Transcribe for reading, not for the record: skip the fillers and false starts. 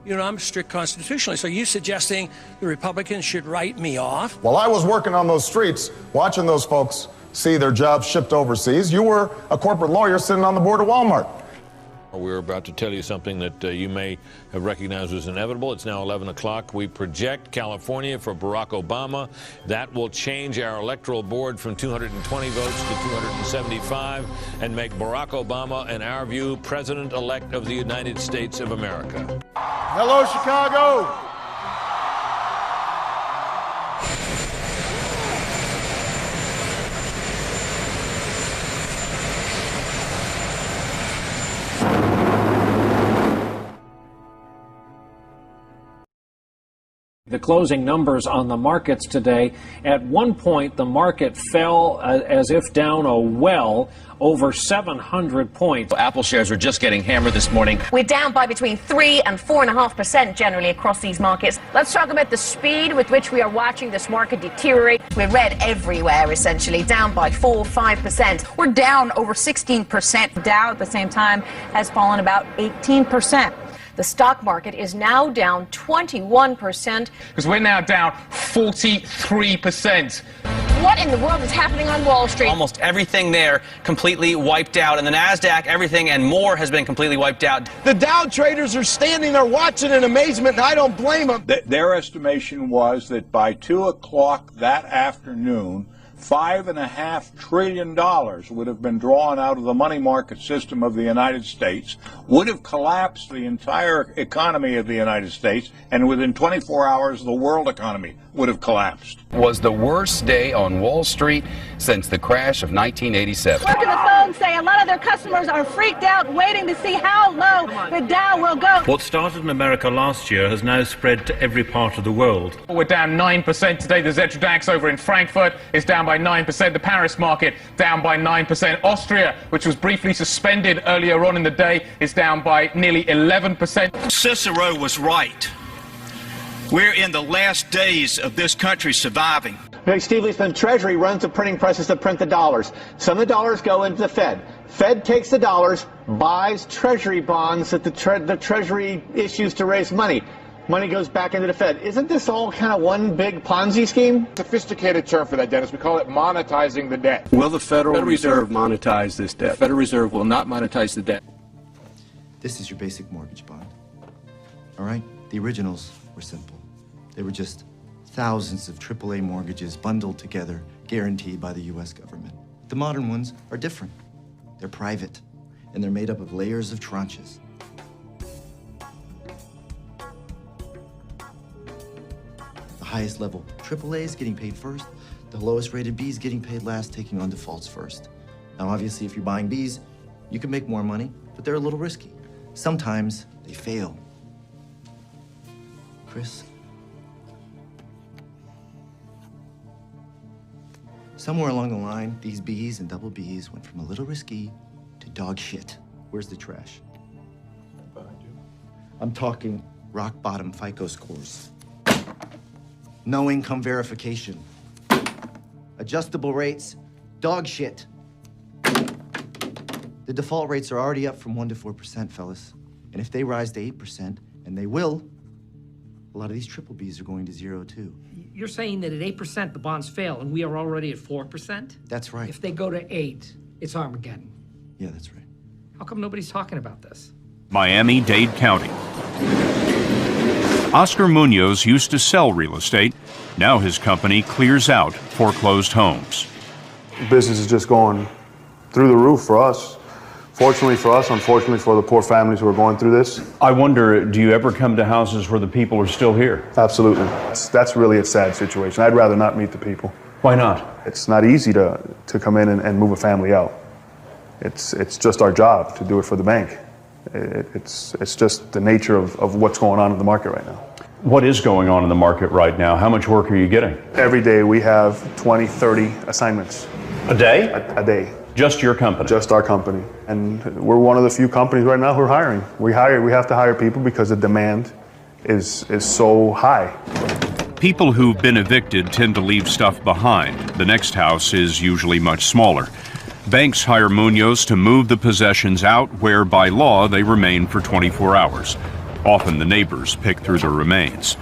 I'm a strict constitutionalist. Are you suggesting the Republicans should write me off? While I was working on those streets, watching those folks see their jobs shipped overseas, you were a corporate lawyer sitting on the board of Walmart. We're about to tell you something that you may have recognized as inevitable. It's now 11 o'clock. We project California for Barack Obama. That will change our electoral board from 220 votes to 275 and make Barack Obama, in our view, President-elect of the United States of America. Hello, Chicago. The closing numbers on the markets today, at one point the market fell as if down a well over 700 points. Apple shares are just getting hammered this morning. We're down by between 3 and 4.5% generally across these markets. Let's talk about the speed with which we are watching this market deteriorate. We're red everywhere, essentially, down by 4-5%. We're down over 16%. Dow at the same time has fallen about 18%. The stock market is now down 21%. Because we're now down 43%. What in the world is happening on Wall Street? Almost everything there completely wiped out. And the NASDAQ, everything and more has been completely wiped out. The Dow traders are standing there watching in amazement, and I don't blame them. Their estimation was that by 2 o'clock that afternoon, $5.5 trillion would have been drawn out of the money market system of the United States, would have collapsed the entire economy of the United States, and within 24 hours the world economy would have collapsed. Was the worst day on Wall Street since the crash of 1987. Work on the phone say a lot of their customers are freaked out, waiting to see how low the Dow will go. What started in America last year has now spread to every part of the world. We're down 9% today. The Xetra DAX over in Frankfurt is down by 9%. The Paris market down by 9%. Austria, which was briefly suspended earlier on in the day, is down by nearly 11%. Cicero was right. We're in the last days of this country surviving. Steve Leisman, Treasury runs the printing presses to print the dollars. Some of the dollars go into the Fed. Fed takes the dollars, buys Treasury bonds that the Treasury issues to raise money. Money goes back into the Fed. Isn't this all kind of one big Ponzi scheme? Sophisticated term for that, Dennis. We call it monetizing the debt. Will the Federal Reserve monetize this debt? The Federal Reserve will not monetize the debt. This is your basic mortgage bond. All right? The originals were simple. They were just thousands of AAA mortgages bundled together, guaranteed by the U.S. government. The modern ones are different. They're private, and they're made up of layers of tranches. The highest level AAAs getting paid first, the lowest rated Bs getting paid last, taking on defaults first. Now, obviously, if you're buying Bs, you can make more money, but they're a little risky. Sometimes they fail. Chris? Somewhere along the line, these Bs and double Bs went from a little risky to dog shit. Where's the trash? Behind you. I'm talking rock bottom FICO scores. No income verification. Adjustable rates, dog shit. The default rates are already up from 1 to 4%, fellas. And if they rise to 8%, and they will, a lot of these triple Bs are going to 0 too. You're saying that at 8% the bonds fail, and we are already at 4%? That's right. If they go to 8, it's Armageddon. Yeah, that's right. How come nobody's talking about this? Miami-Dade County. Oscar Munoz used to sell real estate. Now his company clears out foreclosed homes. Business is just going through the roof for us. Fortunately for us, unfortunately for the poor families who are going through this. I wonder, do you ever come to houses where the people are still here? Absolutely. That's really a sad situation. I'd rather not meet the people. Why not? It's not easy to come in and move a family out. It's just our job to do it for the bank. It's just the nature of what's going on in the market right now. What is going on in the market right now? How much work are you getting? Every day we have 20, 30 assignments. A day? A day. Just your company? Just our company. And we're one of the few companies right now who are hiring. We have to hire people because the demand is so high. People who've been evicted tend to leave stuff behind. The next house is usually much smaller. Banks hire Munoz to move the possessions out where, by law, they remain for 24 hours. Often the neighbors pick through the remains.